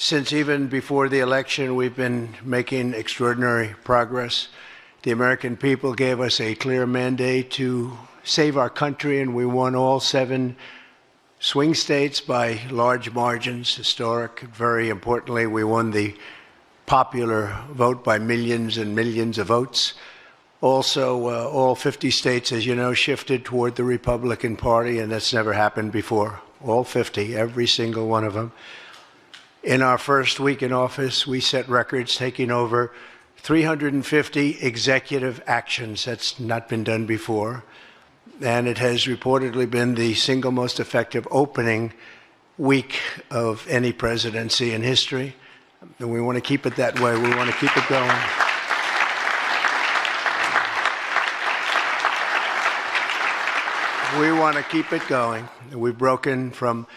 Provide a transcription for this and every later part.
Since even before the election, we've been making extraordinary progress. The American people gave us a clear mandate to save our country, and we won all 7 swing states by large margins, historic. Very importantly, we won the popular vote by millions and millions of votes. Also, all 50 states, as you know, shifted toward the Republican Party, and that's never happened before. All 50, every single one of them. In our first week in office, we set records, taking over 350 executive actions. That's not been done before. And it has reportedly been the single most effective opening week of any presidency in history. And we want to keep it that way. We want to keep it going. We want to keep it going. We've broken from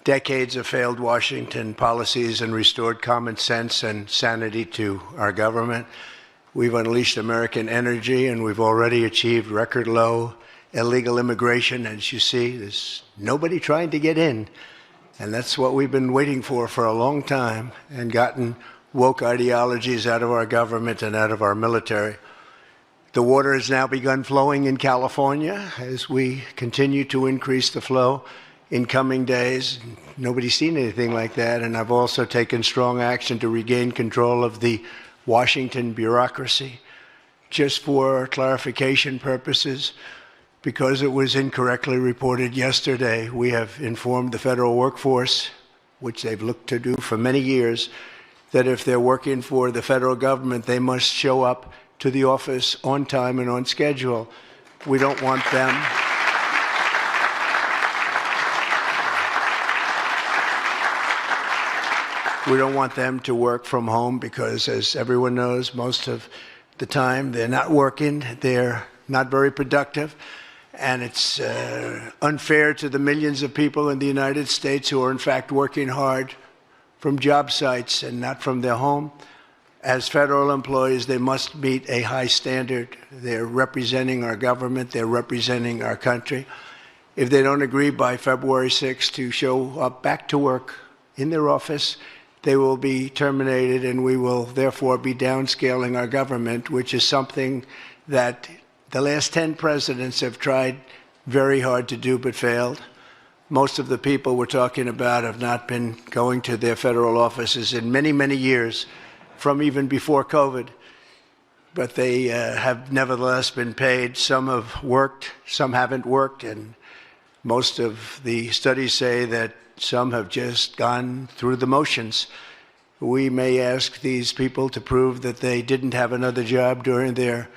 decades of failed Washington policies and restored common sense and sanity to our government. We've unleashed American energy, and we've already achieved record low illegal immigration. As you see, there's nobody trying to get in. And that's what we've been waiting for a long time, and gotten woke ideologies out of our government and out of our military. The water has now begun flowing in California as we continue to increase the flow in coming days. Nobody's seen anything like that. And I've also taken strong action to regain control of the Washington bureaucracy. Just for clarification purposes, because it was incorrectly reported yesterday, we have informed the federal workforce, which they've looked to do for many years, that if they're working for the federal government, they must show up to the office on time and on schedule. We don't want them. We don't want them to work from home because, as everyone knows, most of the time they're not working, they're not very productive, and it's unfair to the millions of people in the United States who are in fact working hard from job sites and not from their home. As federal employees, they must meet a high standard. They're representing our government, they're representing our country. If they don't agree by February 6th to show up back to work in their office, they will be terminated, and we will therefore be downscaling our government, which is something that the last 10 presidents have tried very hard to do but failed. Most of the people we're talking about have not been going to their federal offices in many, many years, from even before COVID. But they have nevertheless been paid. Some have worked, some haven't worked, and most of the studies say that some have just gone through the motions. We may ask these people to prove that they didn't have another job during their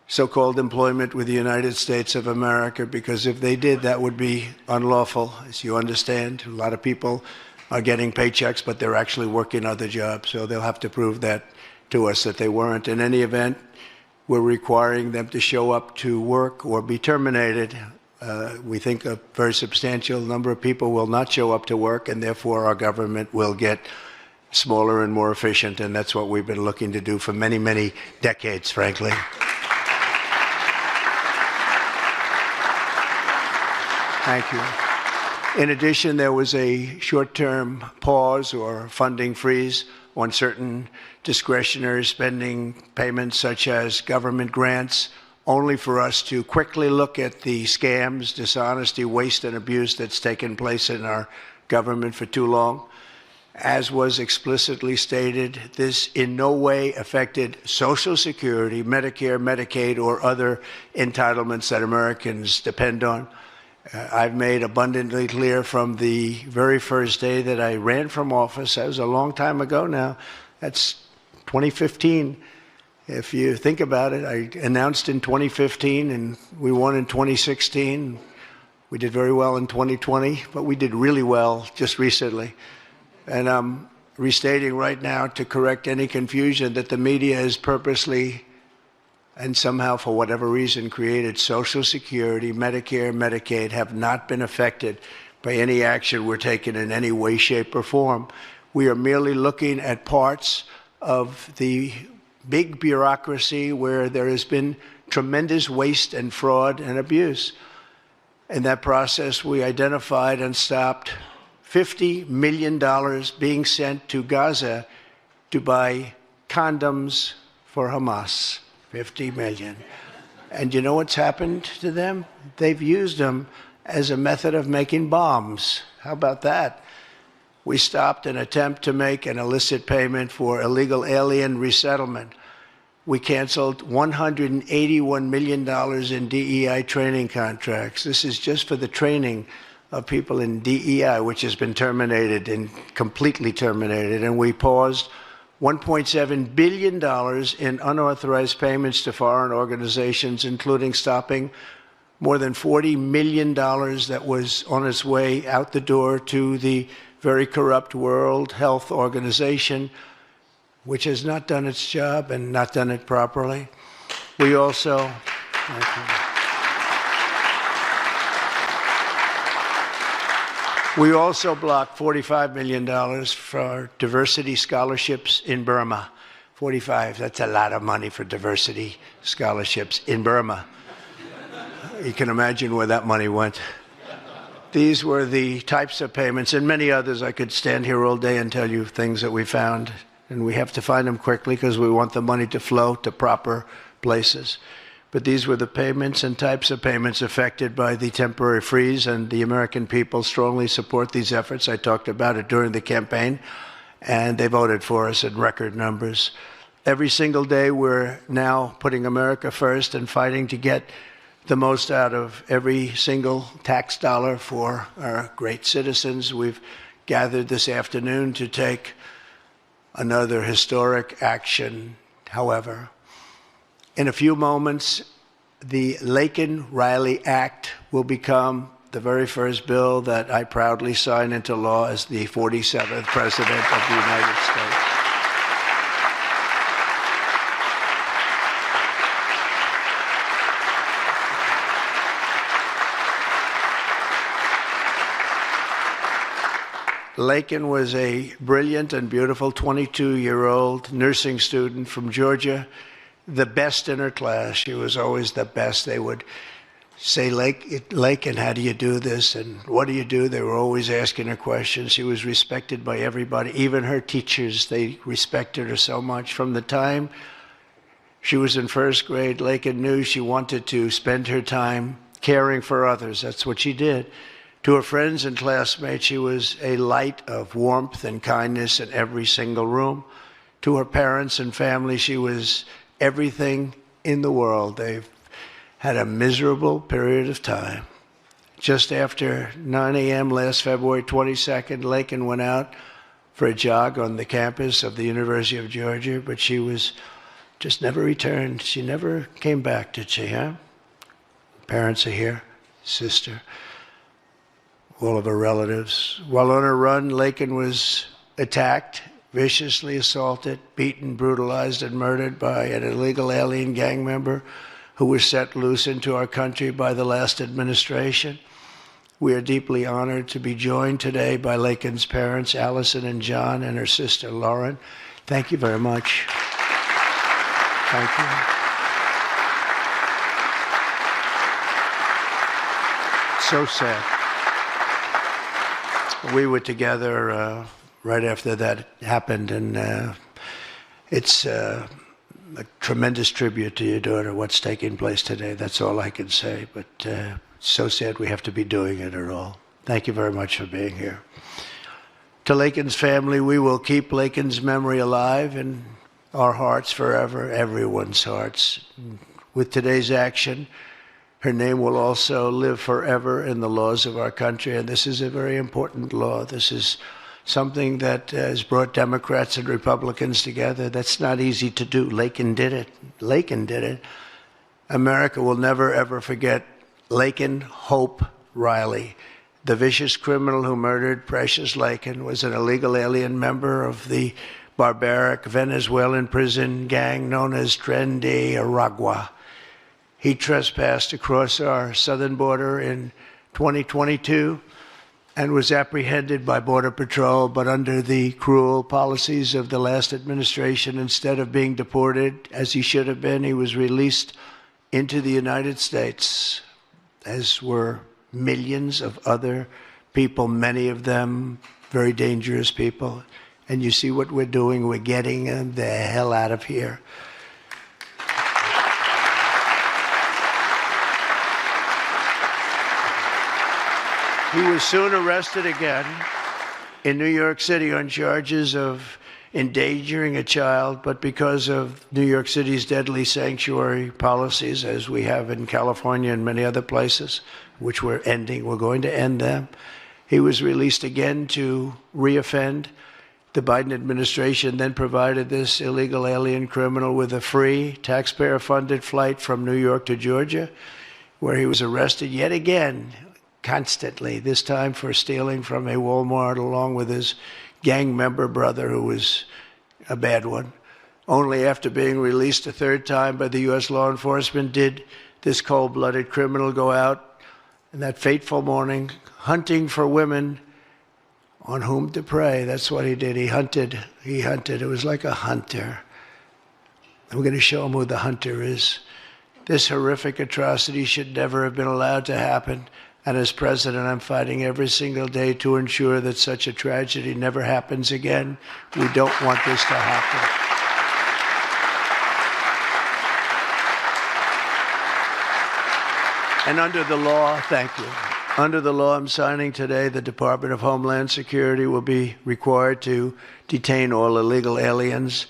so-called employment with the United States of America, because if they did, that would be unlawful. As you understand, a lot of people are getting paychecks, but they're actually working other jobs. So they'll have to prove that to us, that they weren't. In any event, we're requiring them to show up to work or be terminated. We think a very substantial number of people will not show up to work, and therefore our government will get smaller and more efficient, and that's what we've been looking to do for many, many decades, frankly. Thank you. In addition, there was a short-term pause or funding freeze on certain discretionary spending payments, such as government grants, only for us to quickly look at the scams, dishonesty, waste, and abuse that's taken place in our government for too long. As was explicitly stated, this in no way affected Social Security, Medicare, Medicaid, or other entitlements that Americans depend on. I've made abundantly clear from the very first day that I ran from office. That was a long time ago now. That's 2015. If you think about it, I announced in 2015, and we won in 2016. We did very well in 2020, but we did really well just recently. And I'm restating right now to correct any confusion that the media has purposely and somehow, for whatever reason, created Social Security, Medicare, Medicaid have not been affected by any action we're taking in any way, shape, or form. We are merely looking at parts of the big bureaucracy where there has been tremendous waste and fraud and abuse. In that process, we identified and stopped $50 million being sent to Gaza to buy condoms for Hamas. 50 million. And you know what's happened to them? They've used them as a method of making bombs. How about that? We stopped an attempt to make an illicit payment for illegal alien resettlement. We canceled $181 million in DEI training contracts. This is just for the training of people in DEI, which has been terminated and completely terminated. And we paused $1.7 billion in unauthorized payments to foreign organizations, including stopping more than $40 million that was on its way out the door to the very corrupt World Health Organization, which has not done its job and not done it properly. We also, blocked $45 million for diversity scholarships in Burma. 45, that's a lot of money for diversity scholarships in Burma. You can imagine where that money went. These were the types of payments, and many others. I could stand here all day and tell you things that we found, and we have to find them quickly because we want the money to flow to proper places. But these were the payments and types of payments affected by the temporary freeze, and the American people strongly support these efforts. I talked about it during the campaign, and they voted for us in record numbers. Every single day, we're now putting America first and fighting to get the most out of every single tax dollar for our great citizens. We've gathered this afternoon to take another historic action, however. In a few moments, the Laken RIley Act will become the very first bill that I proudly sign into law as the 47th President of the United States. Laken was a brilliant and beautiful 22-year-old nursing student from Georgia, the best in her class. She was always the best. They would say, Laken, how do you do this? And what do you do? They were always asking her questions. She was respected by everybody, even her teachers. They respected her so much. From the time she was in first grade, Laken knew she wanted to spend her time caring for others. That's what she did. To her friends and classmates, she was a light of warmth and kindness in every single room. To her parents and family, she was everything in the world. They've had a miserable period of time. Just after 9 a.m. last February 22nd, Laken went out for a jog on the campus of the University of Georgia, but she was just never returned. She never came back, did she, huh? Parents are here, sister, all of her relatives. While on her run, Laken was attacked, viciously assaulted, beaten, brutalized, and murdered by an illegal alien gang member who was set loose into our country by the last administration. We are deeply honored to be joined today by Laken's parents, Allison and John, and her sister, Lauren. Thank you very much. Thank you. So sad. We were together right after that happened, and it's a tremendous tribute to your daughter, what's taking place today. That's all I can say, but it's so sad we have to be doing it at all. Thank you very much for being here. To Laken's family, we will keep Laken's memory alive in our hearts forever, everyone's hearts. With today's action, her name will also live forever in the laws of our country, and this is a very important law. This is something that has brought Democrats and Republicans together. That's not easy to do. Laken did it. Laken did it. America will never, ever forget Laken Hope RIley. The vicious criminal who murdered Precious Laken was an illegal alien member of the barbaric Venezuelan prison gang known as Tren de Aragua. He trespassed across our southern border in 2022 and was apprehended by Border Patrol, but under the cruel policies of the last administration, instead of being deported, as he should have been, he was released into the United States, as were millions of other people, many of them very dangerous people. And you see what we're doing. We're getting them the hell out of here. He was soon arrested again in New York City on charges of endangering a child, but because of New York City's deadly sanctuary policies, as we have in California and many other places, which we're going to end them, he was released again to reoffend. The Biden administration then provided this illegal alien criminal with a free, taxpayer-funded flight from New York to Georgia, where he was arrested yet again, constantly, this time for stealing from a Walmart along with his gang member brother, who was a bad one. Only after being released a third time by the U.S. law enforcement did this cold-blooded criminal go out in that fateful morning hunting for women on whom to prey. That's what he did. He hunted. It was like a hunter. I'm going to show him who the hunter is. This horrific atrocity should never have been allowed to happen. And as president, I'm fighting every single day to ensure that such a tragedy never happens again. We don't want this to happen. And under the law, thank you. Under the law I'm signing today, the Department of Homeland Security will be required to detain all illegal aliens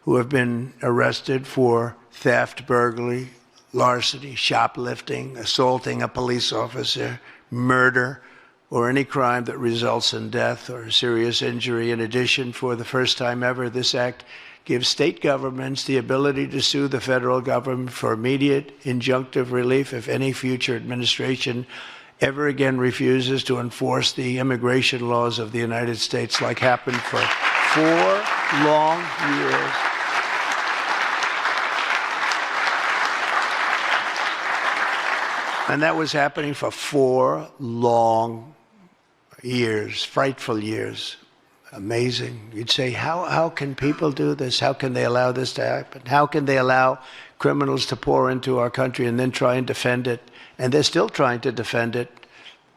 who have been arrested for theft, burglary, larceny, shoplifting, assaulting a police officer, murder, or any crime that results in death or serious injury. In addition, for the first time ever, this act gives state governments the ability to sue the federal government for immediate injunctive relief if any future administration ever again refuses to enforce the immigration laws of the United States, like happened for 4 long years. And that was happening for 4 long years, frightful years. Amazing. You'd say, how can people do this? How can they allow this to happen? How can they allow criminals to pour into our country and then try and defend it? And they're still trying to defend it,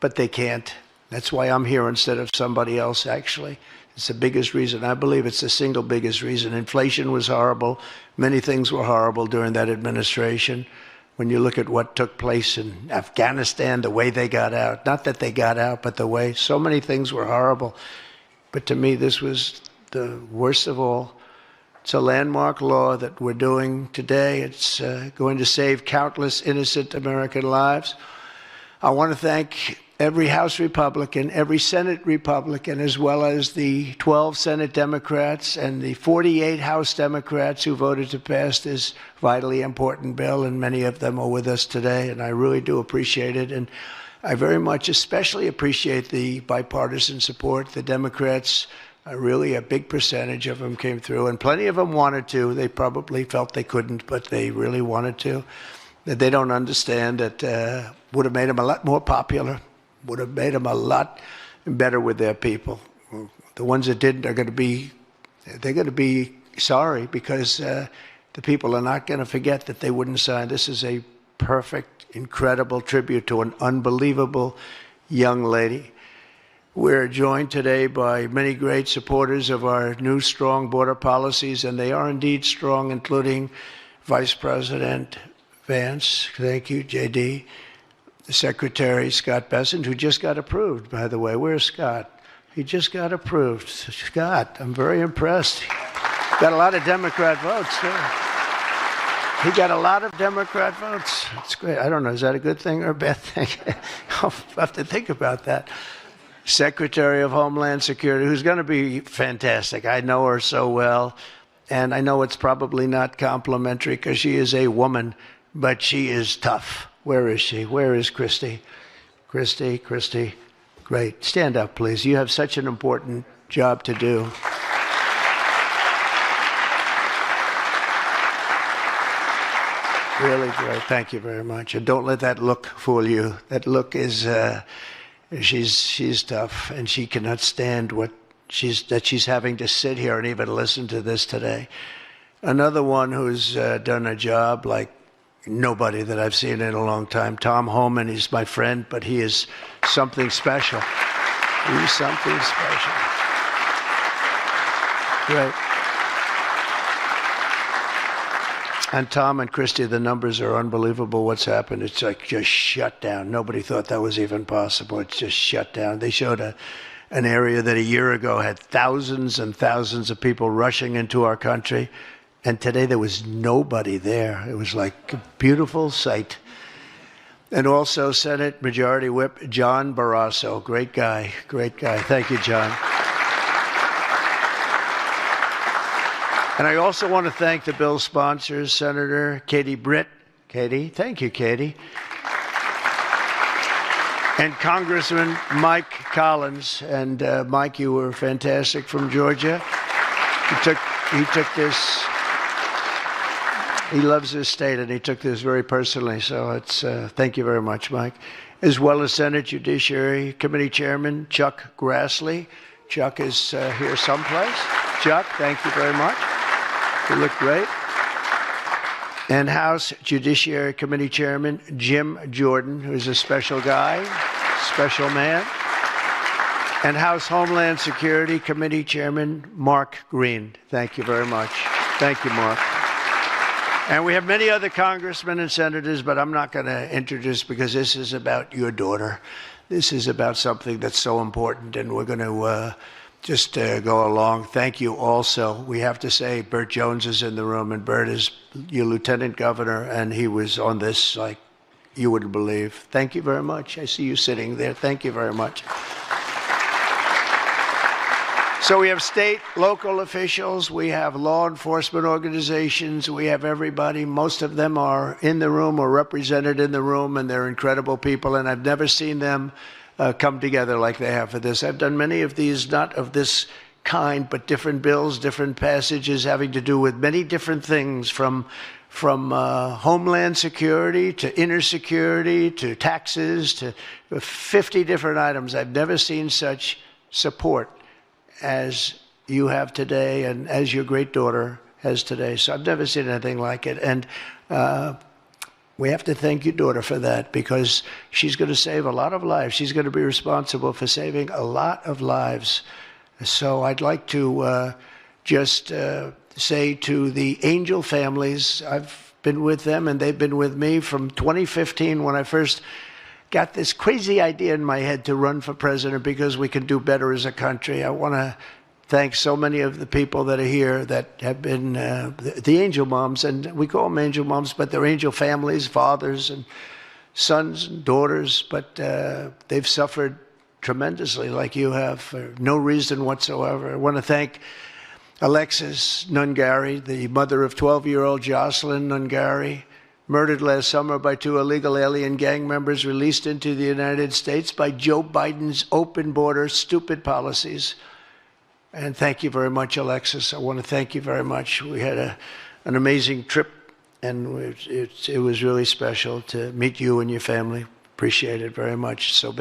but they can't. That's why I'm here instead of somebody else, actually. It's the biggest reason. I believe it's the single biggest reason. Inflation was horrible. Many things were horrible during that administration. When you look at what took place in Afghanistan, the way they got out, not that they got out, but the way so many things were horrible. But to me, this was the worst of all. It's a landmark law that we're doing today. It's going to save countless innocent American lives. I want to thank every House Republican, every Senate Republican, as well as the 12 Senate Democrats and the 48 House Democrats who voted to pass this vitally important bill, and many of them are with us today, and I really do appreciate it. And I very much especially appreciate the bipartisan support. The Democrats, really a big percentage of them came through, and plenty of them wanted to. They probably felt they couldn't, but they really wanted to. That they don't understand that would have made them a lot more popular, would have made them a lot better with their people. The ones that didn't are going to be sorry, because the people are not going to forget that they wouldn't sign. This is a perfect, incredible tribute to an unbelievable young lady. We're joined today by many great supporters of our new strong border policies, and they are indeed strong, including Vice President Vance, thank you, JD, the Secretary Scott Bessent, who just got approved, by the way. Where's Scott? He just got approved. Scott, I'm very impressed. Got a lot of Democrat votes, too. He got a lot of Democrat votes. It's great. I don't know, is that a good thing or a bad thing? I'll have to think about that. Secretary of Homeland Security, who's going to be fantastic. I know her so well, and I know it's probably not complimentary because she is a woman, but she is tough. Where is she? Where is Christy? Christy, great. Stand up, please. You have such an important job to do. Really great. Thank you very much. And don't let that look fool you. That look is, she's tough, and she cannot stand that she's having to sit here and even listen to this today. Another one who's done a job like nobody that I've seen in a long time, Tom Homan. He's my friend, but he is something special. Do something special. Great. And Tom and Christy, the numbers are unbelievable. What's happened? It's like just shut down. Nobody thought that was even possible. It's just shut down. They showed an area that a year ago had thousands and thousands of people rushing into our country. And today there was nobody there. It was like a beautiful sight. And also Senate Majority Whip John Barrasso. Great guy. Great guy. Thank you, John. And I also want to thank the bill sponsors, Senator Katie Britt. Katie, thank you, Katie. And Congressman Mike Collins. And Mike, you were fantastic from Georgia. He took this, he loves his state, and he took this very personally. So it's, thank you very much, Mike. As well as Senate Judiciary Committee Chairman Chuck Grassley. Chuck is here someplace. Chuck, thank you very much. You look great. And House Judiciary Committee Chairman Jim Jordan, who's a special guy, special man. And House Homeland Security Committee Chairman Mark Green. Thank you very much. Thank you, Mark. And we have many other congressmen and senators, but I'm not going to introduce because this is about your daughter. This is about something that's so important, and we're going to just go along. Thank you also. We have to say Burt Jones is in the room, and Burt is your lieutenant governor, and he was on this like you wouldn't believe. Thank you very much. I see you sitting there. Thank you very much. So we have state, local officials, we have law enforcement organizations, we have everybody. Most of them are in the room or represented in the room, and they're incredible people, and I've never seen them come together like they have for this. I've done many of these, not of this kind, but different bills, different passages having to do with many different things, from homeland security to inner security to taxes to 50 different items. I've never seen such support as you have today and as your great daughter has today. So I've never seen anything like it. And we have to thank your daughter for that, because she's going to save a lot of lives. She's going to be responsible for saving a lot of lives. So I'd like to just say to the Angel families, I've been with them and they've been with me from 2015 when I first got this crazy idea in my head to run for president because we can do better as a country. I want to thank so many of the people that are here that have been the angel moms, and we call them angel moms, but they're angel families, fathers and sons and daughters, but they've suffered tremendously like you have for no reason whatsoever. I want to thank Alexis Nungari, the mother of 12-year-old Jocelyn Nungari, murdered last summer by 2 illegal alien gang members released into the United States by Joe Biden's open border, stupid policies. And thank you very much, Alexis. I want to thank you very much. We had an amazing trip, and it was really special to meet you and your family. Appreciate it very much. So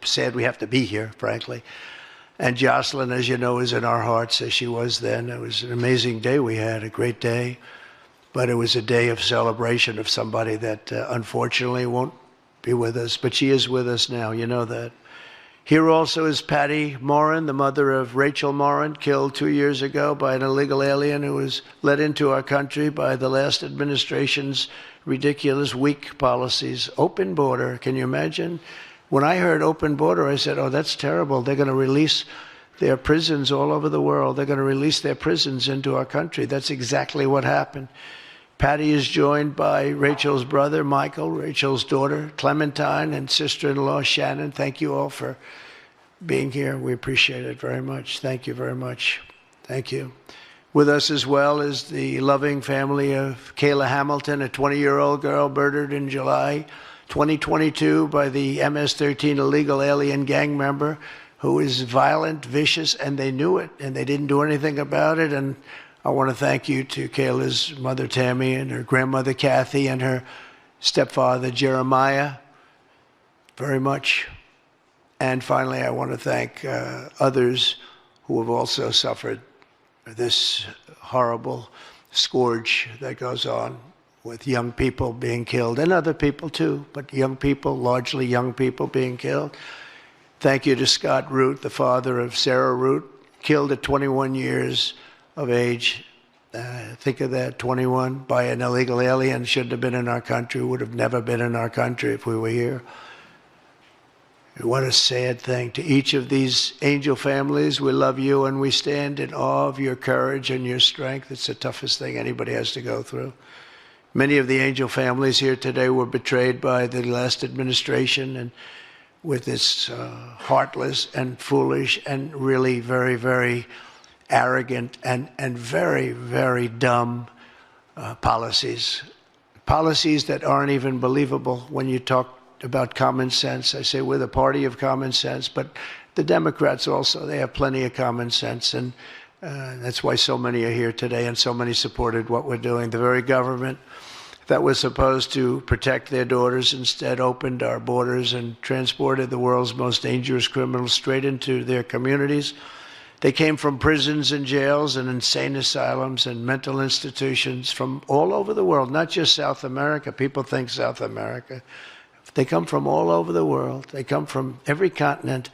sad we have to be here, frankly. And Jocelyn, as you know, is in our hearts, as she was then. It was an amazing day we had, a great day. But it was a day of celebration of somebody that unfortunately won't be with us. But she is with us now, you know that. Here also is Patty Morin, the mother of Rachel Morin, killed 2 years ago by an illegal alien who was let into our country by the last administration's ridiculous, weak policies. Open border, can you imagine? When I heard open border, I said, oh, that's terrible. They're going to release their prisons all over the world. They're going to release their prisons into our country. That's exactly what happened. Patty is joined by Rachel's brother, Michael, Rachel's daughter, Clementine, and sister-in-law, Shannon. Thank you all for being here. We appreciate it very much. Thank you very much. Thank you. With us as well is the loving family of Kayla Hamilton, a 20-year-old girl murdered in July 2022 by the MS-13 illegal alien gang member who is violent, vicious, and they knew it, and they didn't do anything about it. And I want to thank you to Kayla's mother, Tammy, and her grandmother, Kathy, and her stepfather, Jeremiah, very much. And finally, I want to thank others who have also suffered this horrible scourge that goes on with young people being killed, and other people too, but young people, largely young people being killed. Thank you to Scott Root, the father of Sarah Root, killed at 21 years of age. Think of that, 21, by an illegal alien. Shouldn't have been in our country, would have never been in our country if we were here. What a sad thing. To each of these angel families, we love you and we stand in awe of your courage and your strength. It's the toughest thing anybody has to go through. Many of the angel families here today were betrayed by the last administration and with its heartless and foolish and really very, very arrogant and very, very dumb policies. Policies that aren't even believable when you talk about common sense. I say we're the party of common sense, but the Democrats also, they have plenty of common sense, and that's why so many are here today and so many supported what we're doing. The very government that was supposed to protect their daughters instead opened our borders and transported the world's most dangerous criminals straight into their communities. They came from prisons and jails and insane asylums and mental institutions from all over the world, not just South America. People think South America. They come from all over the world. They come from every continent.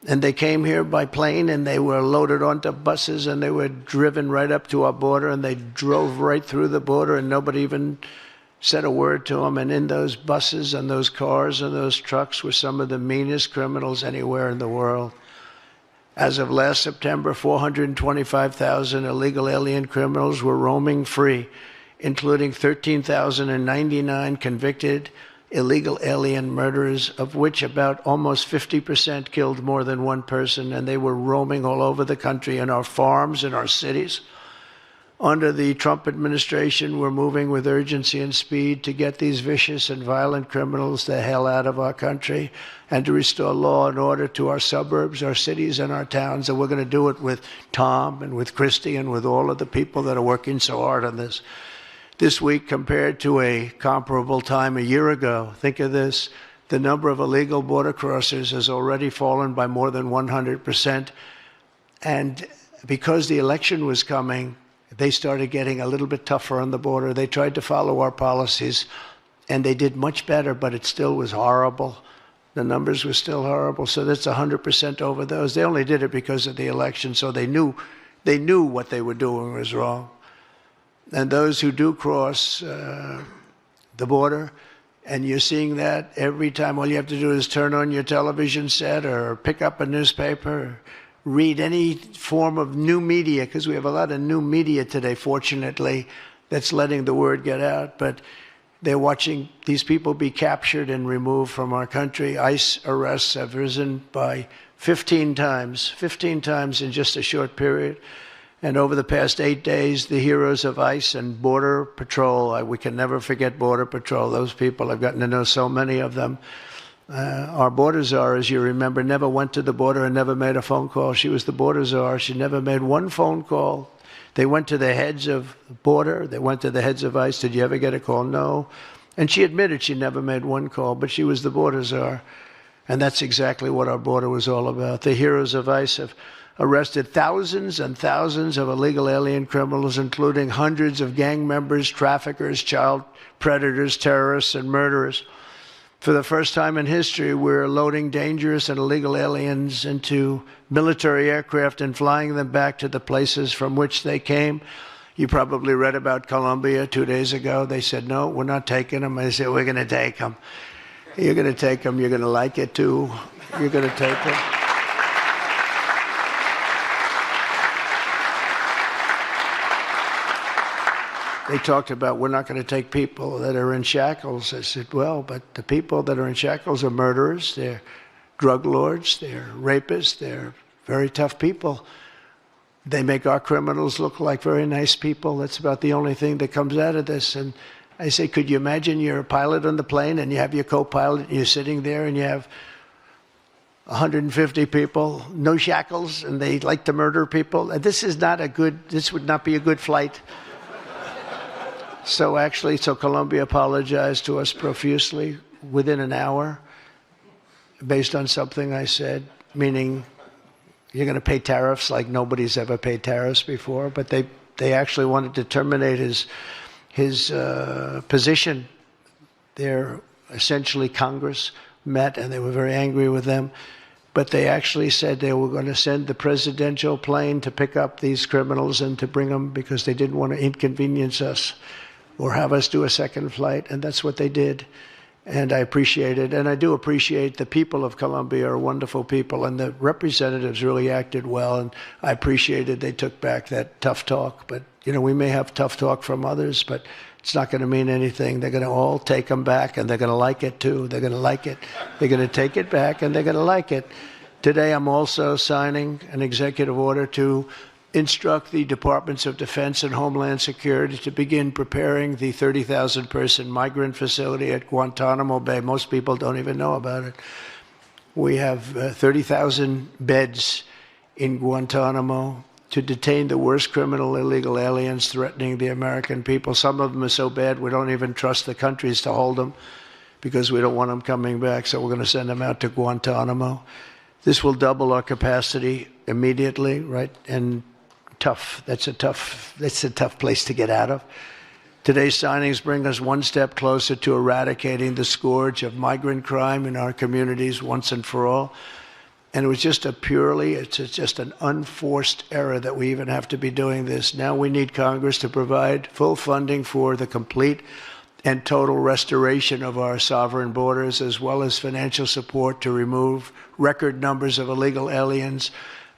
And they came here by plane, and they were loaded onto buses, and they were driven right up to our border, and they drove right through the border, and nobody even said a word to them. And in those buses and those cars and those trucks were some of the meanest criminals anywhere in the world. As of last September, 425,000 illegal alien criminals were roaming free, including 13,099 convicted illegal alien murderers, of which about almost 50% killed more than one person, and they were roaming all over the country in our farms, in our cities. Under the Trump administration, we're moving with urgency and speed to get these vicious and violent criminals the hell out of our country and to restore law and order to our suburbs, our cities, and our towns. And we're going to do it with Tom and with Christy and with all of the people that are working so hard on this. This week, compared to a comparable time a year ago, think of this, the number of illegal border crossers has already fallen by more than 100%. And because the election was coming, they started getting a little bit tougher on the border. They tried to follow our policies, and they did much better, but it still was horrible. The numbers were still horrible, so that's 100% over those. They only did it because of the election, so they knew what they were doing was wrong. And those who do cross the border, and you're seeing that every time, all you have to do is turn on your television set or pick up a newspaper, or read any form of new media, because we have a lot of new media today, fortunately, that's letting the word get out. But they're watching these people be captured and removed from our country. ICE arrests have risen by 15 times in just a short period. And over the past 8 days, the heroes of ICE and Border Patrol, we can never forget Border Patrol, those people, I've gotten to know so many of them. Our border czar, as you remember, never went to the border and never made a phone call. She was the border czar. She never made one phone call. They went to the heads of border. They went to the heads of ICE. Did you ever get a call? No. And she admitted she never made one call, but she was the border czar. And that's exactly what our border was all about. The heroes of ICE have arrested thousands and thousands of illegal alien criminals, including hundreds of gang members, traffickers, child predators, terrorists, and murderers. For the first time in history, we're loading dangerous and illegal aliens into military aircraft and flying them back to the places from which they came. You probably read about Colombia 2 days ago. They said, no, we're not taking them. I said, we're going to take them. You're going to take them. You're going to like it, too. You're going to take them. They talked about, we're not going to take people that are in shackles. I said, well, but the people that are in shackles are murderers, they're drug lords, they're rapists, they're very tough people. They make our criminals look like very nice people. That's about the only thing that comes out of this. And I say, could you imagine you're a pilot on the plane and you have your co-pilot and you're sitting there and you have 150 people, no shackles, and they like to murder people? This would not be a good flight. So Colombia apologized to us profusely within an hour based on something I said, meaning you're going to pay tariffs like nobody's ever paid tariffs before. But they actually wanted to terminate his position. They're essentially Congress met, and they were very angry with them. but they actually said they were going to send the presidential plane to pick up these criminals and to bring them because they didn't want to inconvenience us or have us do a second flight, and that's what they did. And I appreciate it, and I do appreciate the people of Colombia are wonderful people, and the representatives really acted well, and I appreciated they took back that tough talk. But, you know, we may have tough talk from others, but it's not going to mean anything. They're going to all take them back, and they're going to like it, too. They're going to like it. They're going to take it back, and they're going to like it. Today, I'm also signing an executive order to instruct the Departments of Defense and Homeland Security to begin preparing the 30,000-person migrant facility at Guantanamo Bay. Most people don't even know about it. We have 30,000 beds in Guantanamo to detain the worst criminal illegal aliens threatening the American people. Some of them are so bad we don't even trust the countries to hold them because we don't want them coming back, so we're going to send them out to Guantanamo. This will double our capacity immediately, right? And tough. That's a tough place to get out of. Today's signings bring us one step closer to eradicating the scourge of migrant crime in our communities once and for all. And it was just it's just an unforced error that we even have to be doing this. Now we need Congress to provide full funding for the complete and total restoration of our sovereign borders, as well as financial support to remove record numbers of illegal aliens.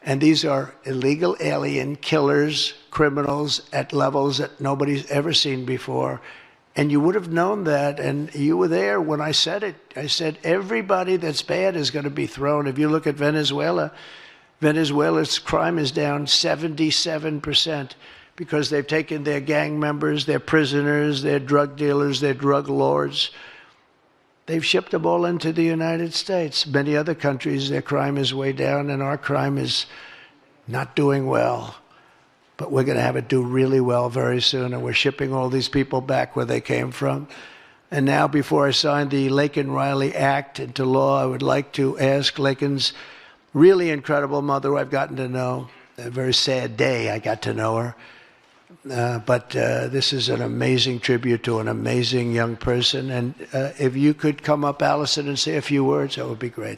And these are illegal alien killers, criminals at levels that nobody's ever seen before. And you would have known that, and you were there when I said it. I said everybody that's bad is going to be thrown. If you look at Venezuela, Venezuela's crime is down 77% because they've taken their gang members, their prisoners, their drug dealers, their drug lords. They've shipped them all into the United States. Many other countries, their crime is way down, and our crime is not doing well. But we're going to have it do really well very soon, and we're shipping all these people back where they came from. And now, before I sign the Laken RIley Act into law, I would like to ask Laken's really incredible mother, who I've gotten to know. A very sad day I got to know her. But this is an amazing tribute to an amazing young person. And if you could come up, Allison, and say a few words, that would be great.